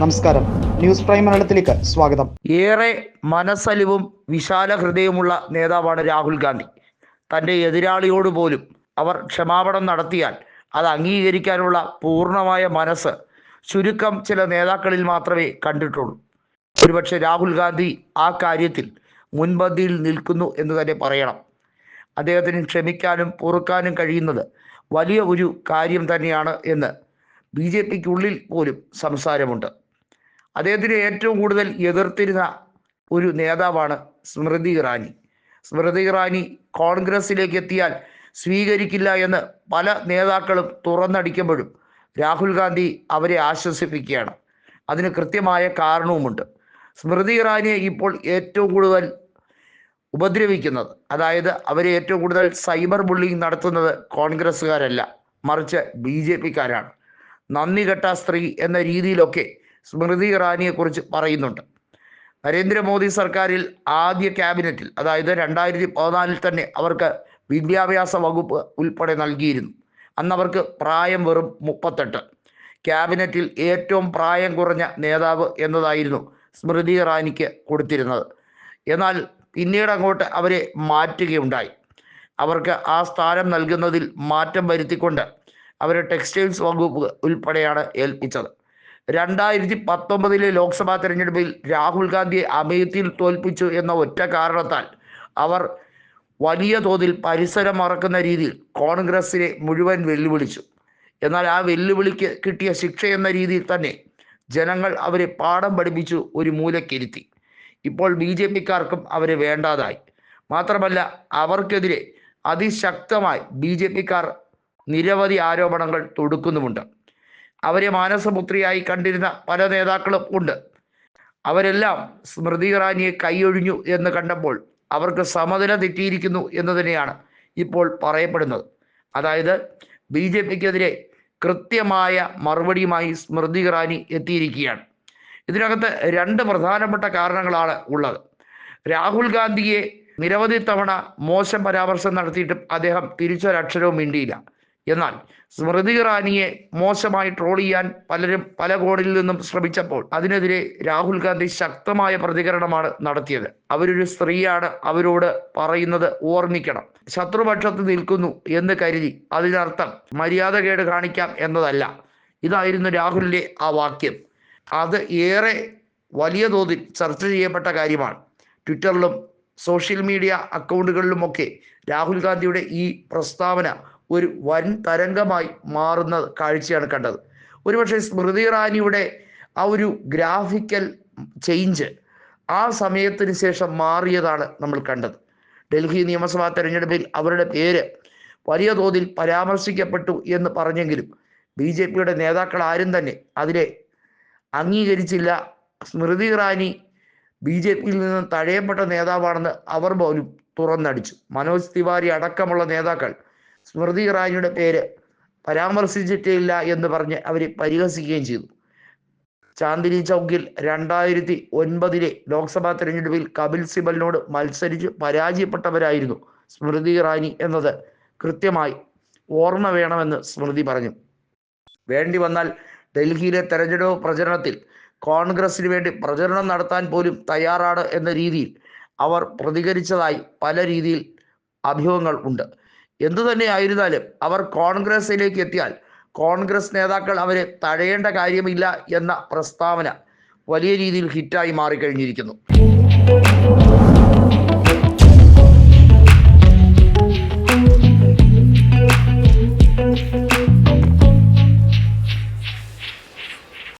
നമസ്കാരം, news prime മലയാളത്തിലേക്ക് സ്വാഗതം. ഏറെ മനസ്സലിവും വിശാല ഹൃദയമുള്ള നേതാവാണ് രാഹുൽ ഗാന്ധി. തൻ്റെ എതിരാളിയോട് പോലും അവർ ക്ഷമാപണം നടത്തിയാൽ അത് അംഗീകരിക്കാനുള്ള പൂർണ്ണമായ മനസ്സ് ചുരുക്കം ചില നേതാക്കളിൽ മാത്രമേ കണ്ടിട്ടുള്ളൂ. ഒരുപക്ഷെ രാഹുൽ ഗാന്ധി ആ കാര്യത്തിൽ മുൻപന്തിയിൽ നിൽക്കുന്നു എന്ന് തന്നെ പറയണം. അദ്ദേഹത്തിന് ക്ഷമിക്കാനും പൊറുക്കാനും കഴിയുന്നത് വലിയ ഒരു കാര്യം തന്നെയാണ് എന്ന് BJPക്കുള്ളിൽ പോലും സംസാരമുണ്ട്. അദ്ദേഹത്തിന് ഏറ്റവും കൂടുതൽ എതിർത്തിരുന്ന ഒരു നേതാവാണ് സ്മൃതി ഇറാനി. സ്മൃതി ഇറാനി കോൺഗ്രസിലേക്ക് എത്തിയാൽ സ്വീകരിക്കില്ല എന്ന് പല നേതാക്കളും തുറന്നടിക്കുമ്പോഴും രാഹുൽ ഗാന്ധി അവരെ ആശ്വസിപ്പിക്കുകയാണ്. അതിന് കൃത്യമായ കാരണവുമുണ്ട്. സ്മൃതി ഇറാനിയെ ഇപ്പോൾ ഏറ്റവും കൂടുതൽ ഉപദ്രവിക്കുന്നത്, അതായത് അവരെ ഏറ്റവും കൂടുതൽ സൈബർ ബുള്ളിങ് നടത്തുന്നത് കോൺഗ്രസ്സുകാരല്ല, മറിച്ച് BJPക്കാരാണ്. നന്ദി കെട്ട സ്ത്രീ എന്ന രീതിയിലൊക്കെ സ്മൃതി ഇറാനിയെക്കുറിച്ച് പറയുന്നുണ്ട്. നരേന്ദ്രമോദി സർക്കാരിൽ ആദ്യ ക്യാബിനറ്റിൽ, അതായത് 2014 തന്നെ അവർക്ക് വിദ്യാഭ്യാസ വകുപ്പ് ഉൾപ്പെടെ നൽകിയിരുന്നു. അന്നവർക്ക് പ്രായം വെറും 38. ക്യാബിനറ്റിൽ ഏറ്റവും പ്രായം കുറഞ്ഞ നേതാവ് എന്നതായിരുന്നു സ്മൃതി ഇറാനിക്ക് കൊടുത്തിരുന്നത്. എന്നാൽ പിന്നീട് അങ്ങോട്ട് അവരെ മാറ്റുകയുണ്ടായി. അവർക്ക് ആ സ്ഥാനം നൽകുന്നതിൽ മാറ്റം വരുത്തിക്കൊണ്ട് അവരെ ടെക്സ്റ്റൈൽസ് വകുപ്പ് ഉൾപ്പെടെയാണ് ഏൽപ്പിച്ചത്. 2019 ലോക്സഭാ തെരഞ്ഞെടുപ്പിൽ രാഹുൽ ഗാന്ധിയെ അമേഠിയിൽ തോൽപ്പിച്ചു എന്ന ഒറ്റ കാരണത്താൽ അവർ വലിയ തോതിൽ പരിസരം മറക്കുന്ന രീതിയിൽ കോൺഗ്രസിനെ മുഴുവൻ വെല്ലുവിളിച്ചു. എന്നാൽ ആ വെല്ലുവിളിക്ക് കിട്ടിയ ശിക്ഷ എന്ന രീതിയിൽ തന്നെ ജനങ്ങൾ അവരെ പാഠം പഠിപ്പിച്ചു ഒരു മൂലക്കിരുത്തി. ഇപ്പോൾ BJPക്കാർക്കും അവരെ വേണ്ടാതായി. മാത്രമല്ല, അവർക്കെതിരെ അതിശക്തമായി BJPക്കാർ നിരവധി ആരോപണങ്ങൾ തൊടുക്കുന്നുമുണ്ട്. അവരെ മാനസപുത്രിയായി കണ്ടിരുന്ന പല നേതാക്കളും ഉണ്ട്. അവരെല്ലാം സ്മൃതി ഇറാനിയെ കൈയൊഴിഞ്ഞു എന്ന് കണ്ടപ്പോൾ അവർക്ക് സമനില തെറ്റിയിരിക്കുന്നു എന്ന് തന്നെയാണ് ഇപ്പോൾ പറയപ്പെടുന്നത്. അതായത് BJPക്കെതിരെ കൃത്യമായ മറുപടിയുമായി സ്മൃതി ഇറാനി എത്തിയിരിക്കുകയാണ്. ഇതിനകത്ത് രണ്ട് പ്രധാനപ്പെട്ട കാരണങ്ങളാണ് ഉള്ളത്. രാഹുൽ ഗാന്ധിയെ നിരവധി തവണ മോശം പരാമർശം നടത്തിയിട്ടും അദ്ദേഹം തിരിച്ചൊരക്ഷരവും മിണ്ടിയില്ല. എന്നാൽ സ്മൃതി ഇറാനിയെ മോശമായി ട്രോൾ ചെയ്യാൻ പലരും പല കോണിൽ നിന്നും ശ്രമിച്ചപ്പോൾ അതിനെതിരെ രാഹുൽ ഗാന്ധി ശക്തമായ പ്രതികരണമാണ് നടത്തിയത്. അവരൊരു സ്ത്രീയാണ്, അവരോട് പറയുന്നത് ഓർമ്മിക്കണം. ശത്രുപക്ഷത്ത് നിൽക്കുന്നു എന്ന് കരുതി അതിനർത്ഥം മര്യാദകേട് കാണിക്കാം എന്നതല്ല. ഇതായിരുന്നു രാഹുലിൻ്റെ ആ വാക്യം. അത് ഏറെ വലിയ തോതിൽ ചർച്ച ചെയ്യപ്പെട്ട കാര്യമാണ്. ട്വിറ്ററിലും സോഷ്യൽ മീഡിയ അക്കൗണ്ടുകളിലുമൊക്കെ രാഹുൽ ഗാന്ധിയുടെ ഈ പ്രസ്താവന ഒരു വൻ തരംഗമായി മാറുന്ന കാഴ്ചയാണ് കണ്ടത്. ഒരുപക്ഷെ സ്മൃതി ഇറാനിയുടെ ആ ഒരു ഗ്രാഫിക്കൽ ചേഞ്ച് ആ സമയത്തിന് ശേഷം മാറിയതാണ് നമ്മൾ കണ്ടത്. ഡൽഹി നിയമസഭാ തെരഞ്ഞെടുപ്പിൽ അവരുടെ പേര് വലിയ തോതിൽ പരാമർശിക്കപ്പെട്ടു എന്ന് പറഞ്ഞെങ്കിലും BJPയുടെ നേതാക്കൾ ആരും തന്നെ അതിനെ അംഗീകരിച്ചില്ല. സ്മൃതി ഇറാനി BJPയിൽ നിന്ന് തഴയപ്പെട്ട നേതാവാണെന്ന് അവർ പോലും തുറന്നടിച്ചു. മനോജ് തിവാരി അടക്കമുള്ള നേതാക്കൾ സ്മൃതി ഇറാനിയുടെ പേര് പരാമർശിച്ചിട്ടില്ല എന്ന് പറഞ്ഞ് അവരെ പരിഹസിക്കുകയും ചെയ്തു. ചാന്ദിനി ചൗക്കിൽ 2009 ലോക്സഭാ തെരഞ്ഞെടുപ്പിൽ കപിൽ സിബലിനോട് മത്സരിച്ച് പരാജയപ്പെട്ടവരായിരുന്നു സ്മൃതി ഇറാനി എന്നത് കൃത്യമായി ഓർമ്മ വേണമെന്ന് സ്മൃതി പറഞ്ഞു. വേണ്ടി വന്നാൽ ഡൽഹിയിലെ തെരഞ്ഞെടുപ്പ് പ്രചരണത്തിൽ കോൺഗ്രസിന് വേണ്ടി പ്രചരണം നടത്താൻ പോലും തയ്യാറാണ് എന്ന രീതിയിൽ അവർ പ്രതികരിച്ചതായി പല രീതിയിൽ അഭ്യൂഹങ്ങൾ ഉണ്ട്. എന്തു തന്നെ ആയിരുന്നാലും അവർ കോൺഗ്രസിലേക്ക് എത്തിയാൽ കോൺഗ്രസ് നേതാക്കൾ അവരെ തഴയേണ്ട കാര്യമില്ല എന്ന പ്രസ്താവന വലിയ രീതിയിൽ ഹിറ്റായി മാറിക്കഴിഞ്ഞിരിക്കുന്നു.